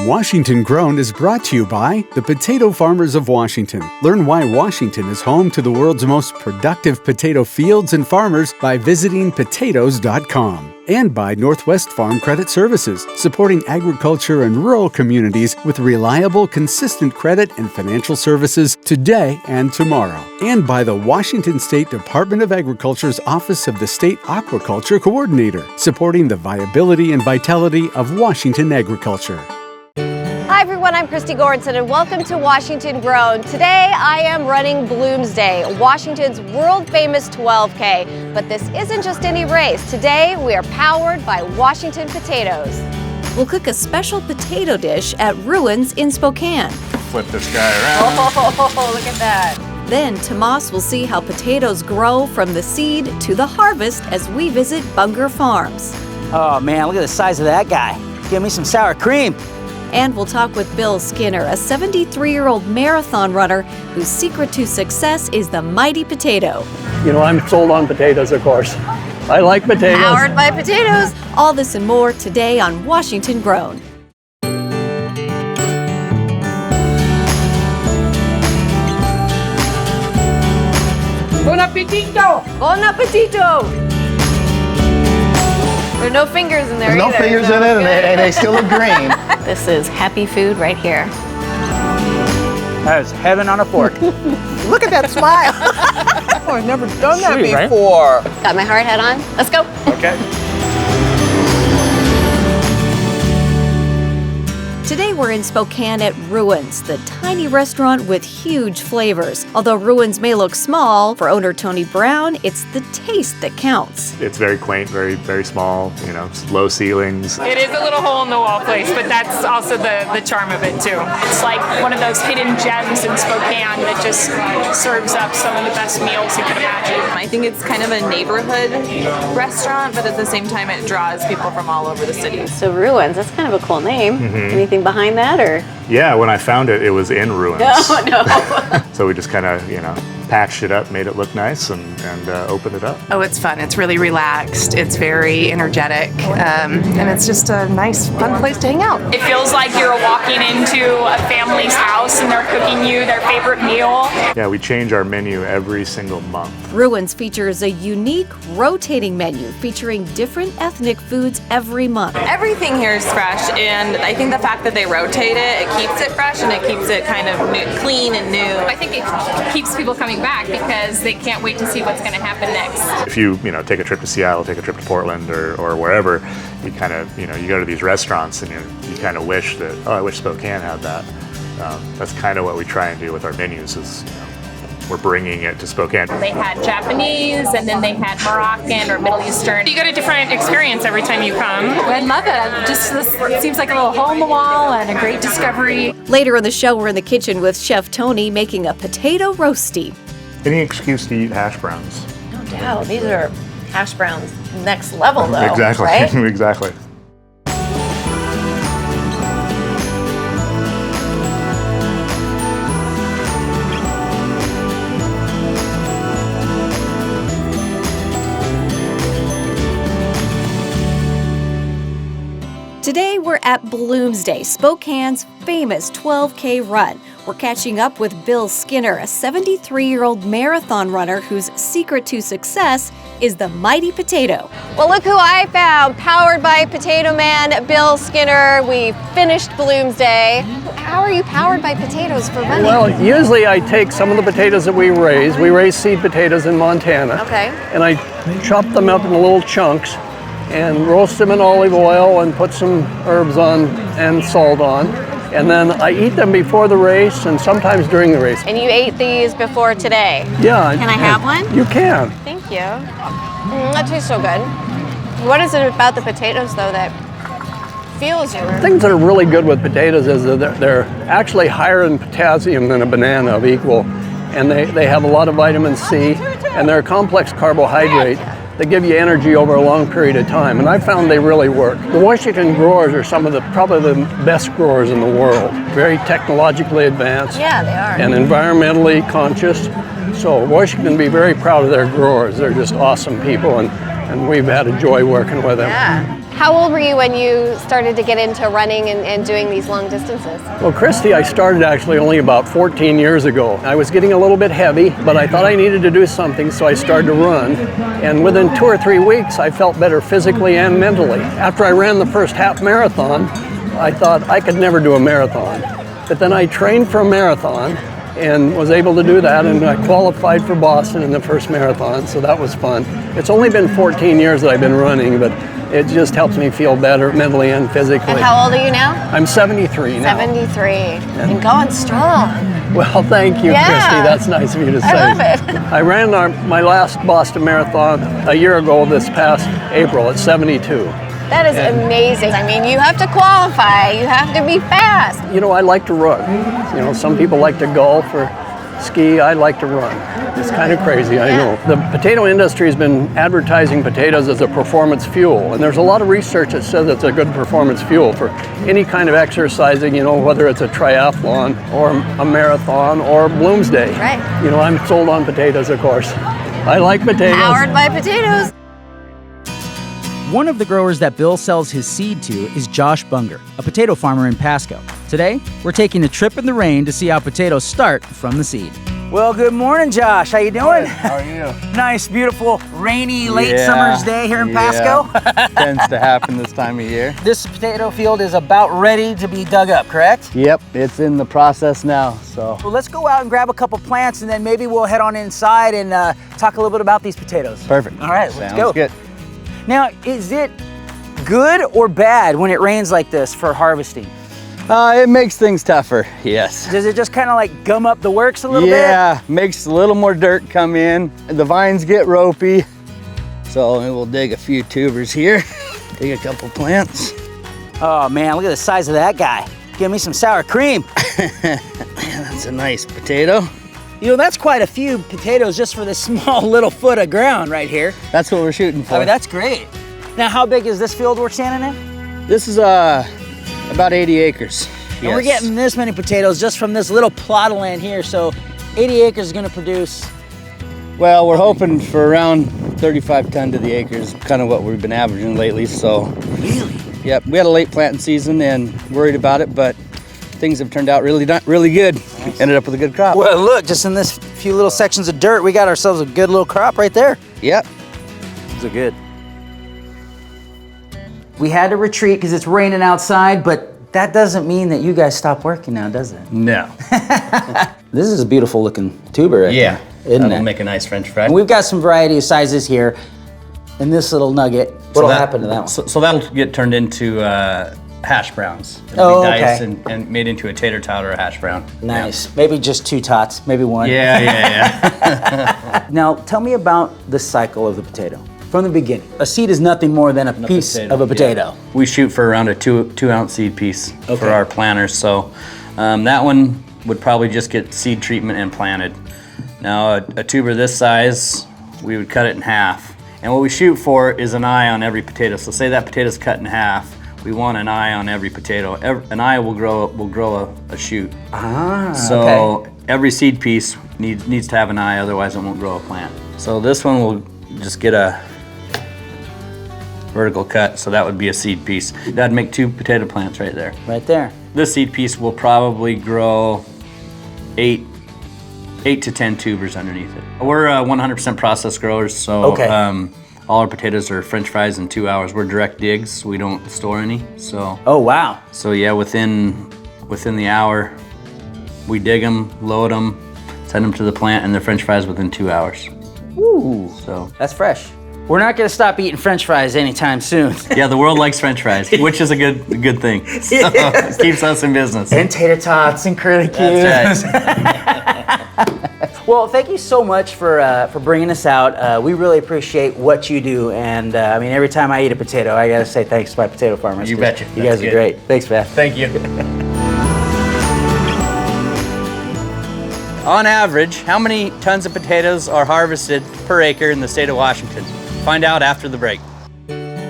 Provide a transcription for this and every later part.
Washington Grown is brought to you by the Potato Farmers of Washington. Learn why Washington is home to the world's most productive potato fields and farmers by visiting potatoes.com. And by Northwest Farm Credit Services, supporting agriculture and rural communities with reliable, consistent credit and financial services today and tomorrow. And by the Washington State Department of Agriculture's Office of the State Aquaculture Coordinator, supporting the viability and vitality of Washington agriculture. Hi everyone, I'm Christy Goranson and welcome to Washington Grown. Today I am running Bloomsday, Washington's world-famous 12K. But this isn't just any race. Today we are powered by Washington potatoes. We'll cook a special potato dish at Ruins in Spokane. Flip this guy around. Oh, look at that. Then Tomas will see how potatoes grow from the seed to the harvest as we visit Bunger Farms. Oh man, look at the size of that guy. Give me some sour cream. And we'll talk with Bill Skinner, a 73-year-old marathon runner whose secret to success is the mighty potato. You know, I'm sold on potatoes, of course. I like potatoes. Powered by potatoes. All this and more today on Washington Grown. Bon appetito! Bon appetito! There are no fingers in there There's either. no fingers in it, and they still look green. This is happy food right here. That is heaven on a fork. Look at that smile! Oh, I've never done that Sweet, right? before. Got my hard hat on. Let's go. Okay. Today we're in Spokane at Ruins, the tiny restaurant with huge flavors. Although Ruins may look small, for owner Tony Brown, it's the taste that counts. It's very quaint, very small, you know, low ceilings. It is a little hole-in-the-wall place, but that's also the charm of it, too. It's like one of those hidden gems in Spokane that just serves up some of the best meals you could imagine. I think it's kind of a neighborhood restaurant, but at the same time it draws people from all over the city. So Ruins, that's kind of a cool name. Anything behind that, or? Yeah, when I found it, it was in ruins. Oh, no. So we just kind of, you know, patched it up, made it look nice, and opened it up. Oh, it's fun. It's really relaxed. It's very energetic, and it's just a nice, fun place to hang out. It feels like you're walking into a family's house and they're cooking you their favorite meal. Yeah, we change our menu every single month. Ruins features a unique, rotating menu featuring different ethnic foods every month. Everything here is fresh, and I think the fact that they rotate it keeps it fresh and it keeps it kind of clean and new. I think it keeps people coming back because they can't wait to see what's going to happen next. If you take a trip to Seattle, take a trip to Portland, or wherever, you kind of, you go to these restaurants and you kind of wish that, oh, I wish Spokane had that. That's kind of what we try and do with our menus is, we're bringing it to Spokane. They had Japanese, and then they had Moroccan or Middle Eastern. You get a different experience every time you come. I love it. It seems like a little hole in the wall and a great discovery. Later in the show, we're in the kitchen with Chef Tony making a potato Rösti. Any excuse to eat hash browns. No doubt. These are hash browns next level, though. Exactly. Right? Exactly. Today we're at Bloomsday, Spokane's famous 12K run. We're catching up with Bill Skinner, a 73-year-old marathon runner whose secret to success is the mighty potato. Well, look who I found, powered by Potato Man, Bill Skinner. We finished Bloomsday. How are you powered by potatoes for running? Well, usually I take some of the potatoes that we raise. We raise seed potatoes in Montana. Okay. And I chop them up in little chunks and roast them in olive oil and put some herbs on and salt on. And then I eat them before the race and sometimes during the race. And you ate these before today? Yeah. Can I have one? You can. Thank you. That tastes so good. What is it about the potatoes, though, that fuels you? Things that are really good with potatoes is that they're actually higher in potassium than a banana of equal. And they have a lot of vitamin C, and they're a complex carbohydrate that give you energy over a long period of time, and I found they really work. The Washington growers are some of probably the best growers in the world. Very technologically advanced. Yeah, they are. And environmentally conscious. So Washington be very proud of their growers. They're just awesome people, and and we've had a joy working with him. Yeah. How old were you when you started to get into running and doing these long distances? Well, Christy, I started actually only about 14 years ago. I was getting a little bit heavy, but I thought I needed to do something, so I started to run. And within 2 or 3 weeks, I felt better physically and mentally. After I ran the first half marathon, I thought I could never do a marathon. But then I trained for a marathon and was able to do that, and I qualified for Boston in the first marathon, so that was fun. It's only been 14 years that I've been running, but it just helps me feel better mentally and physically. And how old are you now? I'm 73 now. 73. And going strong. Well, thank you, Christy. That's nice of you to say. I love it. I ran my last Boston Marathon a year ago this past April at 72. That is amazing. I mean, you have to qualify. You have to be fast. You know, I like to run. You know, some people like to golf or ski. I like to run. It's kind of crazy, I know. The potato industry has been advertising potatoes as a performance fuel, and there's a lot of research that says it's a good performance fuel for any kind of exercising, you know, whether it's a triathlon or a marathon or Bloomsday. Right. You know, I'm sold on potatoes, of course. I like potatoes. Powered by potatoes. One of the growers that Bill sells his seed to is Josh Bunger, a potato farmer in Pasco. Today, we're taking a trip in the rain to see how potatoes start from the seed. Well, good morning, Josh. How you doing? How are you? Nice, beautiful, rainy, late summer's day here in Pasco. Tends to happen this time of year. This potato field is about ready to be dug up, correct? Yep, it's in the process now, so. Well, let's go out and grab a couple plants, and then maybe we'll head on inside and talk a little bit about these potatoes. Perfect. All right, let's go. Sounds good. Now, is it good or bad when it rains like this for harvesting? It makes things tougher, yes. Does it just kind of like gum up the works a little bit? Yeah, makes a little more dirt come in. The vines get ropey. So we'll dig a few tubers here. Dig a couple plants. Oh man, look at the size of that guy. Give me some sour cream. Man, that's a nice potato. You know, that's quite a few potatoes just for this small little foot of ground right here. That's what we're shooting for. I mean, that's great. Now, how big is this field we're standing in? This is about 80 acres. And we're getting this many potatoes just from this little plot of land here, so 80 acres is gonna produce? Well, we're hoping for around 35 ton to the acres, kind of what we've been averaging lately, so. Really? Yep, we had a late planting season and worried about it, but things have turned out really good. Nice. Ended up with a good crop. Well, look, just in this few little sections of dirt, we got ourselves a good little crop right there. Yep. Those are good. We had to retreat because it's raining outside, but that doesn't mean that you guys stop working now, does it? No. This is a beautiful looking tuber right there, isn't that'll it? make a nice French fry. And we've got some variety of sizes here. And this little nugget, what'll happen to that one? So that'll get turned into hash browns. Oh, be okay. diced and made into a tater tot or a hash brown. Nice. Yeah. Maybe just 2 tots, maybe 1. Yeah. Now, tell me about the cycle of the potato. From the beginning. A seed is nothing more than a piece of a potato. Yeah. We shoot for around a 2-ounce seed piece for our planters. So that one would probably just get seed treatment and planted. Now a tuber this size, we would cut it in half. And what we shoot for is an eye on every potato. So say that potato's cut in half, we want an eye on every potato. An eye will grow a shoot. So every seed piece needs to have an eye, otherwise it won't grow a plant. So this one will just get a vertical cut, so that would be a seed piece. That'd make 2 potato plants right there. Right there. This seed piece will probably grow 8 to 10 tubers underneath it. We're 100% processed growers, so all our potatoes are French fries in 2 hours. We're direct digs, we don't store any, so. Oh, wow. So yeah, within the hour, we dig them, load them, send them to the plant, and they're French fries within 2 hours. Ooh, so that's fresh. We're not gonna stop eating French fries anytime soon. Yeah, the world likes French fries, which is a good thing. So it keeps us in business. And tater tots and curly cues. That's right. Well, thank you so much for bringing us out. We really appreciate what you do, and I mean, every time I eat a potato, I gotta say thanks to my potato farmers. You betcha. You guys are great. Thanks, man. Thank you. On average, how many tons of potatoes are harvested per acre in the state of Washington? Find out after the break.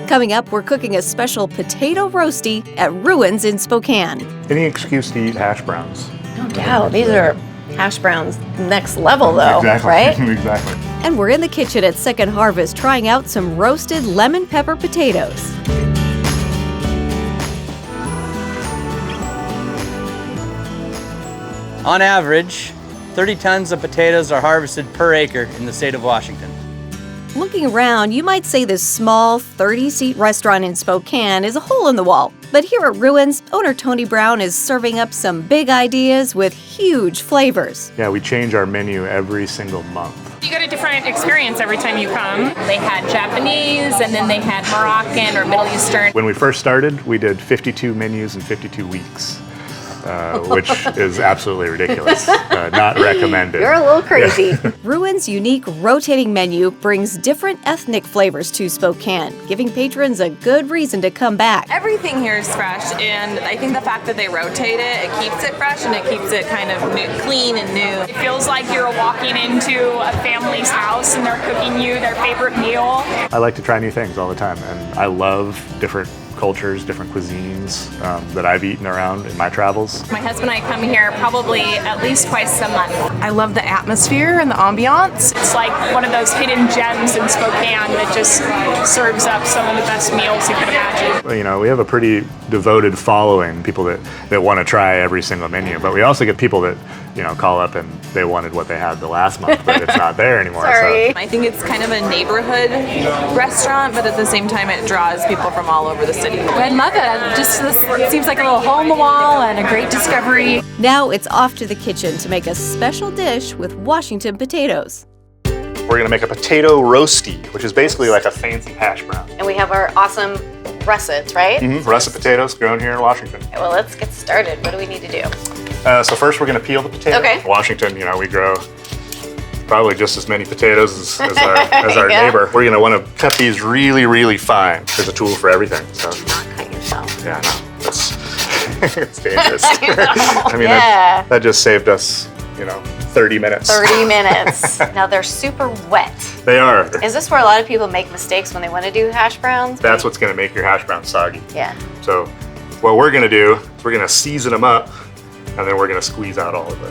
Coming up, we're cooking a special potato roasty at Ruins in Spokane. Any excuse to eat hash browns. No doubt. These are hash browns next level, though, Exactly. right? Exactly. And we're in the kitchen at Second Harvest trying out some roasted lemon pepper potatoes. On average, 30 tons of potatoes are harvested per acre in the state of Washington. Looking around, you might say this small 30-seat restaurant in Spokane is a hole in the wall. But here at Ruins, owner Tony Brown is serving up some big ideas with huge flavors. Yeah, we change our menu every single month. You get a different experience every time you come. They had Japanese, and then they had Moroccan or Middle Eastern. When we first started, we did 52 menus in 52 weeks. Which is absolutely ridiculous. Not recommended. You're a little crazy. Yeah. Ruins' unique rotating menu brings different ethnic flavors to Spokane, giving patrons a good reason to come back. Everything here is fresh, and I think the fact that they rotate it keeps it fresh and it keeps it kind of clean and new. It feels like you're walking into a family's house and they're cooking you their favorite meal. I like to try new things all the time, and I love different cultures, different cuisines that I've eaten around in my travels. My husband and I come here probably at least twice a month. I love the atmosphere and the ambiance. It's like one of those hidden gems in Spokane that just serves up some of the best meals you could imagine. You know, we have a pretty devoted following, people that want to try every single menu, but we also get people that, you know, call up and they wanted what they had the last month, but it's not there anymore. Sorry. So. I think it's kind of a neighborhood restaurant, but at the same time it draws people from all over the city. I love it. Just seems like a little hole in the wall and a great discovery. Now it's off to the kitchen to make a special dish with Washington potatoes. We're gonna make a potato Rösti, which is basically like a fancy hash brown. And we have our awesome russets, right? Mm-hmm. Russet potatoes grown here in Washington. Okay, well, let's get started. What do we need to do? So first we're gonna peel the potato. Okay. Washington, you know, we grow probably just as many potatoes as our Yeah. neighbor. We're gonna wanna cut these really, really fine. There's a tool for everything, so. Not cut yourself. Yeah, no, that's, it's dangerous. I mean, yeah. that just saved us, you know, 30 minutes. 30 minutes. Now they're super wet. They are. Is this where a lot of people make mistakes when they want to do hash browns? That's what's gonna make your hash brown soggy. Yeah. So what we're gonna do is we're gonna season them up, and then we're gonna squeeze out all of the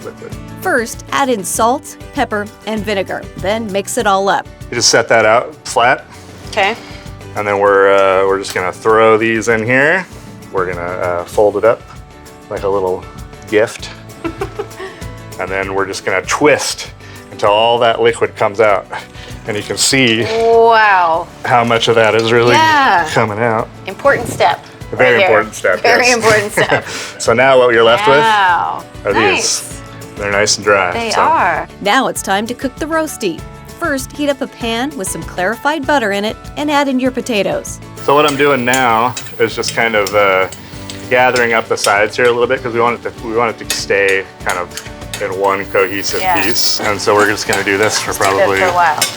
liquid. First, add in salt, pepper, and vinegar. Then mix it all up. You just set that out flat. Okay. And then we're just gonna throw these in here. We're gonna fold it up like a little gift. And then we're just gonna twist until all that liquid comes out. And you can see Wow. how much of that is really coming out. Important step. A very right important step. Very yes. important step. So now what you're left Wow. with are these. They're nice and dry. They are. Now it's time to cook the roasty. First, heat up a pan with some clarified butter in it and add in your potatoes. So what I'm doing now is just kind of gathering up the sides here a little bit because we want it to stay kind of in one cohesive piece. And so we're just gonna do this for probably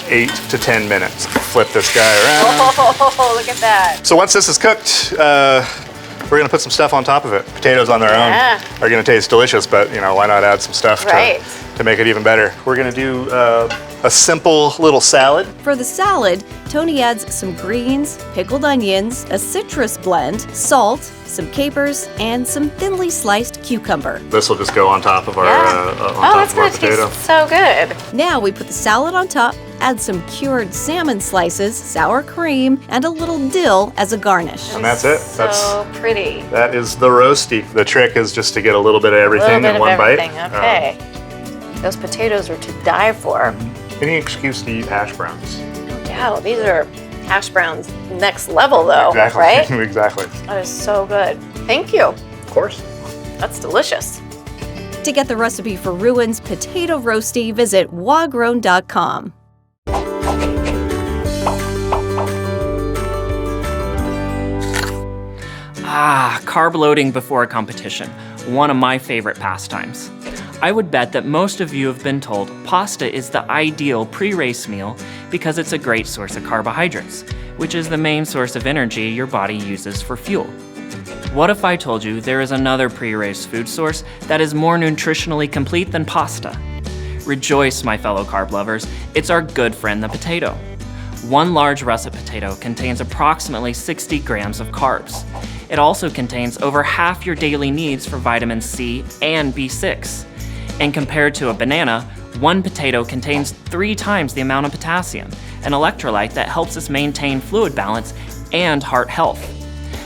8 to 10 minutes. Flip this guy around. Oh, look at that. So once this is cooked, we're gonna put some stuff on top of it. Potatoes on their own are gonna taste delicious, but you know, why not add some stuff to make it even better? We're gonna do a simple little salad. For the salad, Tony adds some greens, pickled onions, a citrus blend, salt, some capers, and some thinly sliced cucumber. This will just go on top of our, it's gonna taste so good. Now we put the salad on top, add some cured salmon slices, sour cream, and a little dill as a garnish. And that's it. So pretty. That is the Rösti. The trick is just to get a little bit of everything in one bite. Okay. Those potatoes are to die for. Any excuse to eat hash browns. No doubt. These are hash browns next level though, Exactly. right? Exactly. That is so good. Thank you. Of course. That's delicious. To get the recipe for Ruins Potato Roasty, visit wagrown.com. Carb-loading before a competition. One of my favorite pastimes. I would bet that most of you have been told pasta is the ideal pre-race meal because it's a great source of carbohydrates, which is the main source of energy your body uses for fuel. What if I told you there is another pre-race food source that is more nutritionally complete than pasta? Rejoice, my fellow carb lovers, it's our good friend the potato. One large russet potato contains approximately 60 grams of carbs. It also contains over half your daily needs for vitamin C and B6. And compared to a banana, One potato contains 3 times the amount of potassium, an electrolyte that helps us maintain fluid balance and heart health.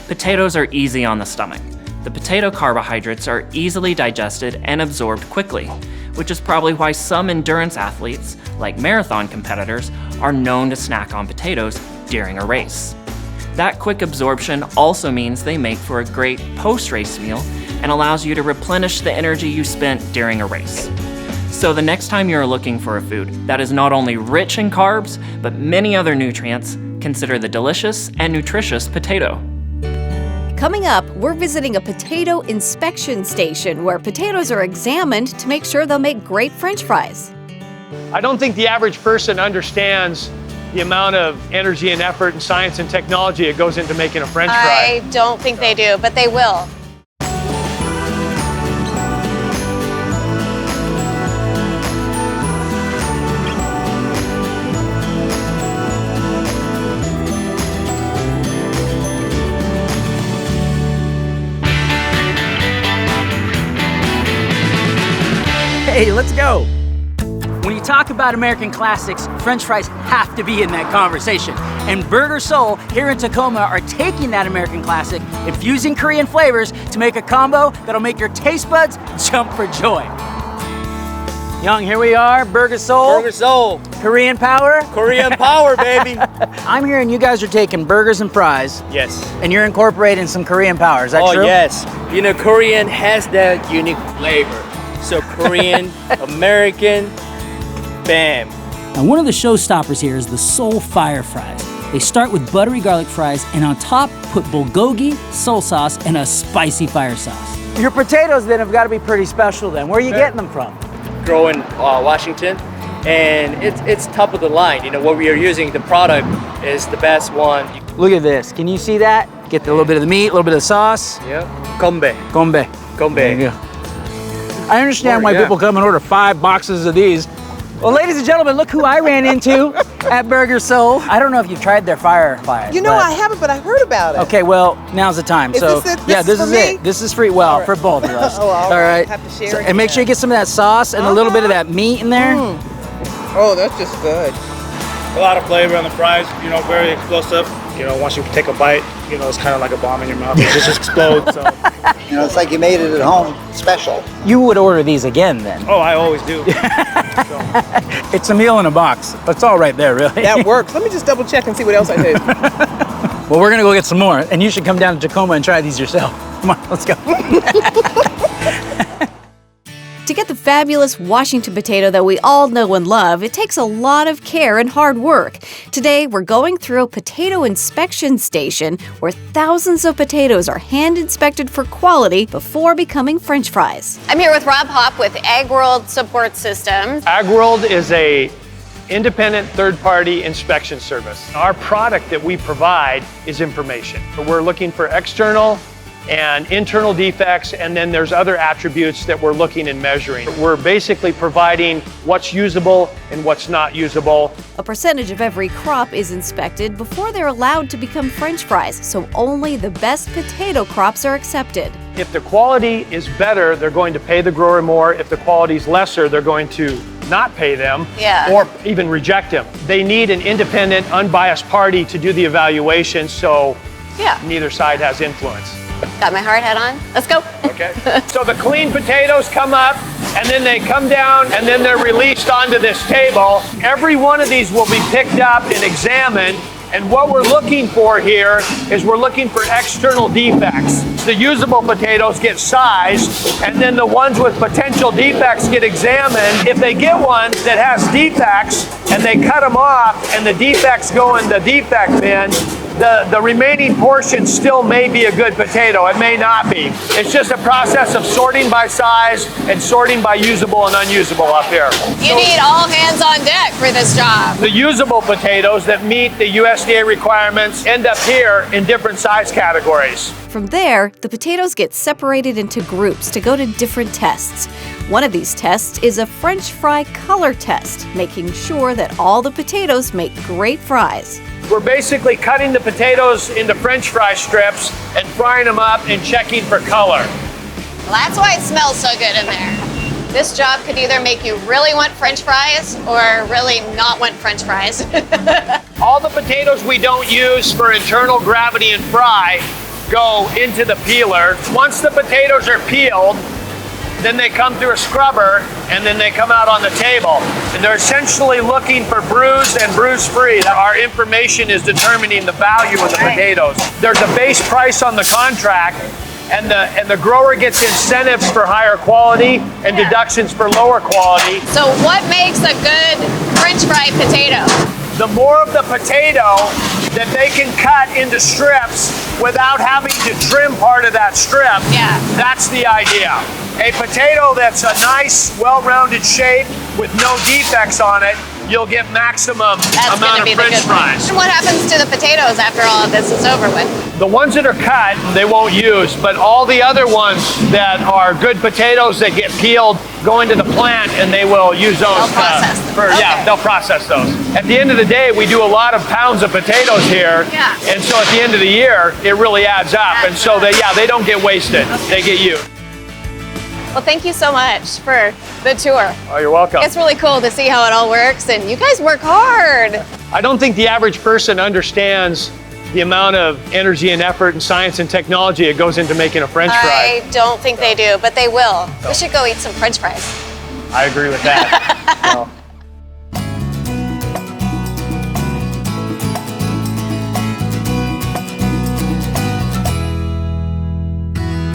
Potatoes are easy on the stomach. The potato carbohydrates are easily digested and absorbed quickly, which is probably why some endurance athletes, like marathon competitors, are known to snack on potatoes during a race. That quick absorption also means they make for a great post-race meal and allows you to replenish the energy you spent during a race. So the next time you're looking for a food that is not only rich in carbs, but many other nutrients, consider the delicious and nutritious potato. Coming up, we're visiting a potato inspection station where potatoes are examined to make sure they'll make great French fries. I don't think the average person understands the amount of energy and effort and science and technology that goes into making a French fry. I don't think they do, but they will. Hey, let's go. When you talk about American classics, French fries have to be in that conversation. And Burger Seoul here in Tacoma are taking that American classic, infusing Korean flavors to make a combo that'll make your taste buds jump for joy. Young, here we are, Burger Seoul. Burger Seoul. Korean power. Korean power, baby. I'm hearing you guys are taking burgers and fries. Yes. And you're incorporating some Korean power, is that true? Oh, yes. You know, Korean has that unique flavor. So Korean, American, bam. Now, one of the showstoppers here is the Seoul Fire Fries. They start with buttery garlic fries and on top put bulgogi, Seoul sauce, and a spicy fire sauce. Your potatoes then have got to be pretty special then. Where are you getting them from? Grow in Washington, and it's top of the line. You know, what we are using, the product is the best one. Look at this. Can you see that? Get a little bit of the meat, a little bit of the sauce. Yeah. Gombe. Gombe. Gombe. There you go. I understand why people come and order 5 boxes of these. Well, ladies and gentlemen, look who I ran into at Burger Seoul. I don't know if you've tried their fire fries. You know, I haven't, but I heard about it. Okay, well, now's the time. Is this it? Yeah, this is is for it. me? This is free. Well, for both of us. Oh, all right. Have to share And make sure you get some of that sauce and a little bit of that meat in there. Oh, that's just good. A lot of flavor on the fries, you know, very explosive. You know, once you take a bite, you know, it's kind of like a bomb in your mouth. It just explodes. So. You know, it's like you made it at home, special. You would order these again then? Oh, I always do. It's a meal in a box. That's all right there, really. That works. Let me just double check and see what else I did. Well, we're gonna go get some more, and you should come down to Tacoma and try these yourself. Come on, let's go. To get the fabulous Washington potato that we all know and love, it takes a lot of care and hard work. Today, we're going through a potato inspection station where thousands of potatoes are hand inspected for quality before becoming French fries. I'm here with Rob Hopp with Ag World Support Systems. Ag World is a independent third-party inspection service. Our product that we provide is information. We're looking for external and internal defects, and then there's other attributes that we're looking and measuring. We're basically providing what's usable and what's not usable. A percentage of every crop is inspected before they're allowed to become French fries, so only the best potato crops are accepted. If the quality is better, they're going to pay the grower more. If the quality is lesser, they're going to not pay them or even reject them. They need an independent, unbiased party to do the evaluation, so neither side has influence. Got my hard hat on? Let's go. Okay. So the clean potatoes come up, and then they come down, and then they're released onto this table. Every one of these will be picked up and examined, and what we're looking for here is we're looking for external defects. The usable potatoes get sized, and then the ones with potential defects get examined. If they get one that has defects, and they cut them off, and the defects go in the defect bin, the remaining portion still may be a good potato. It may not be. It's just a process of sorting by size and sorting by usable and unusable up here. You need all hands on deck for this job. The usable potatoes that meet the USDA requirements end up here in different size categories. From there, the potatoes get separated into groups to go to different tests. One of these tests is a French fry color test, making sure that all the potatoes make great fries. We're basically cutting the potatoes into French fry strips and frying them up and checking for color. Well, that's why it smells so good in there. This job could either make you really want French fries or really not want French fries. All the potatoes we don't use for internal gravity and fry go into the peeler. Once the potatoes are peeled, then they come through a scrubber and then they come out on the table. And they're essentially looking for bruised and bruise-free. Our information is determining the value of the potatoes. There's a base price on the contract, and the grower gets incentives for higher quality and deductions for lower quality. So what makes a good French fry potato? The more of the potato that they can cut into strips without having to trim part of that strip, that's the idea. A potato that's a nice, well-rounded shape with no defects on it, you'll get maximum amount of French fries. And what happens to the potatoes after all of this is over with? The ones that are cut, they won't use, but all the other ones that are good potatoes that get peeled go into the plant and they will use those. They'll process them. Yeah, they'll process those. At the end of the day, we do a lot of pounds of potatoes here, and so at the end of the year, it really adds up. And so they don't get wasted, they get used. Well, thank you so much for the tour. Oh, you're welcome. It's really cool to see how it all works, and you guys work hard. I don't think the average person understands the amount of energy and effort and science and technology that goes into making a French fry. I don't think they do, but they will. We should go eat some French fries. I agree with that. So.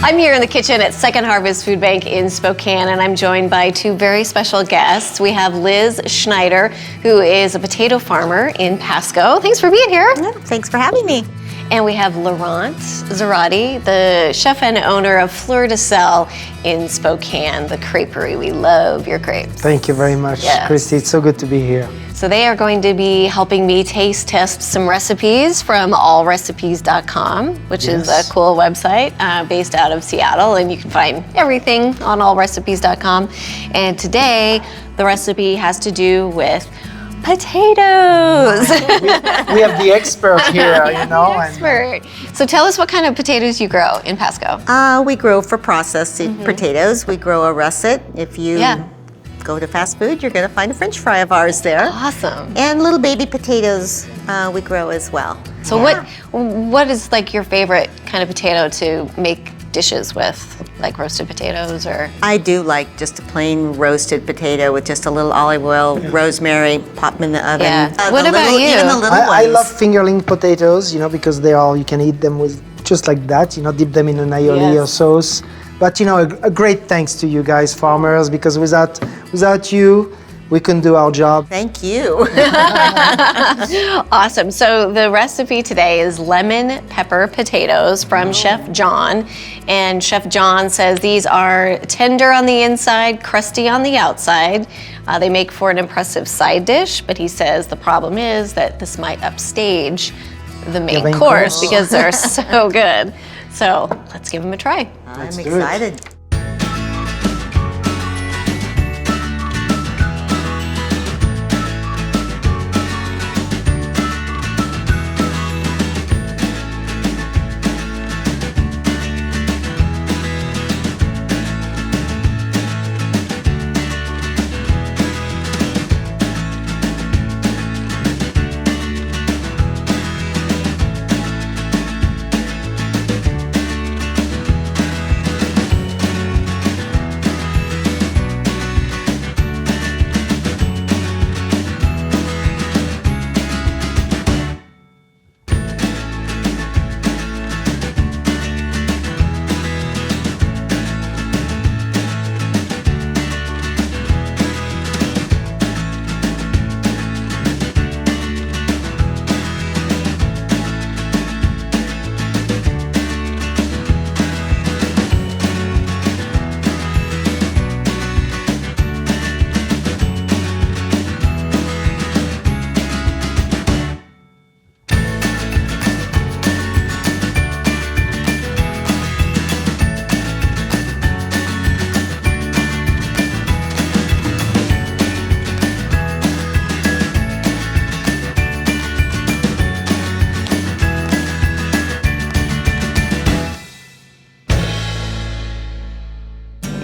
I'm here in the kitchen at Second Harvest Food Bank in Spokane, and I'm joined by two very special guests. We have Liz Schneider, who is a potato farmer in Pasco. Thanks for being here. Thanks for having me. And we have Laurent Zarati, the chef and owner of Fleur de Sel in Spokane, the creperie. We love your crepes. Thank you very much, Christy. It's so good to be here. So they are going to be helping me taste test some recipes from AllRecipes.com, which is a cool website based out of Seattle, and you can find everything on AllRecipes.com. And today, the recipe has to do with potatoes. we have the expert here, you know. Expert. So tell us what kind of potatoes you grow in Pasco. We grow for processed potatoes. We grow a russet. If you go to fast food, you're going to find a French fry of ours there. Awesome. And little baby potatoes we grow as well. So what is like your favorite kind of potato to make dishes with, like roasted potatoes or? I do like just a plain roasted potato with just a little olive oil, rosemary, pop them in the oven. Yeah. What about you? Even the little ones. I love fingerling potatoes, you know, because you can eat them with just like that, you know, dip them in an aioli or sauce. But you know, a great thanks to you guys, farmers, because without you, we couldn't do our job. Thank you. Awesome. So the recipe today is lemon pepper potatoes from Chef John. And Chef John says these are tender on the inside, crusty on the outside. They make for an impressive side dish, but he says the problem is that this might upstage the main course because they're so good. So let's give them a try. I'm excited.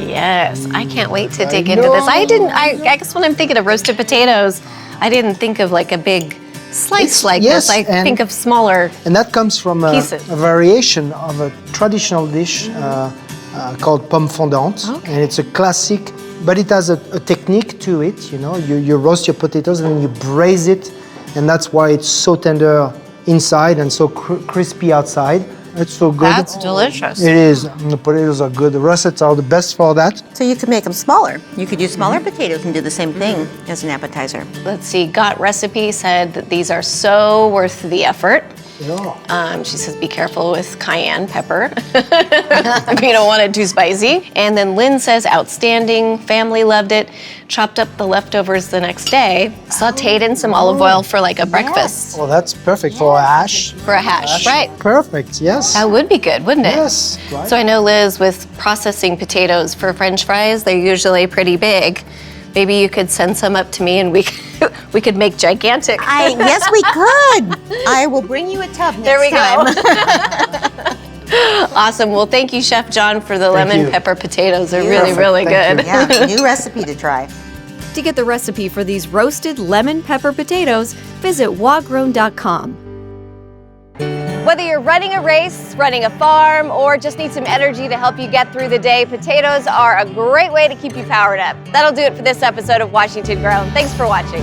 Yes, I can't wait to dig into this. I guess when I'm thinking of roasted potatoes, I didn't think of like a big slice like this. I think of smaller And that comes from a variation of a traditional dish called pomme fondante. And it's a classic, but it has a technique to it. You know, you roast your potatoes and then you braise it, and that's why it's so tender inside and so crispy outside. It's so good. That's delicious. It is. And the potatoes are good. The russets are the best for that. So you could make them smaller. You could use smaller potatoes and do the same thing as an appetizer. Let's see, Got Recipe said that these are so worth the effort. Yeah. She says be careful with cayenne pepper. You don't want it too spicy. And then Lynn says outstanding, family loved it. Chopped up the leftovers the next day, sauteed in some olive oil for like a breakfast. Well, that's perfect for a hash. For a hash, right. Perfect, yes. That would be good, wouldn't it? Yes. Right. So I know, Liz, with processing potatoes for French fries, they're usually pretty big. Maybe you could send some up to me and we could make gigantic. Yes, we could. I will bring you a tub next time. There we go. Awesome. Well, thank you, Chef John, for the lemon pepper potatoes. They're really, really good. Yeah, new recipe to try. To get the recipe for these roasted lemon pepper potatoes, visit wagrown.com. Whether you're running a race, running a farm, or just need some energy to help you get through the day, potatoes are a great way to keep you powered up. That'll do it for this episode of Washington Grown. Thanks for watching.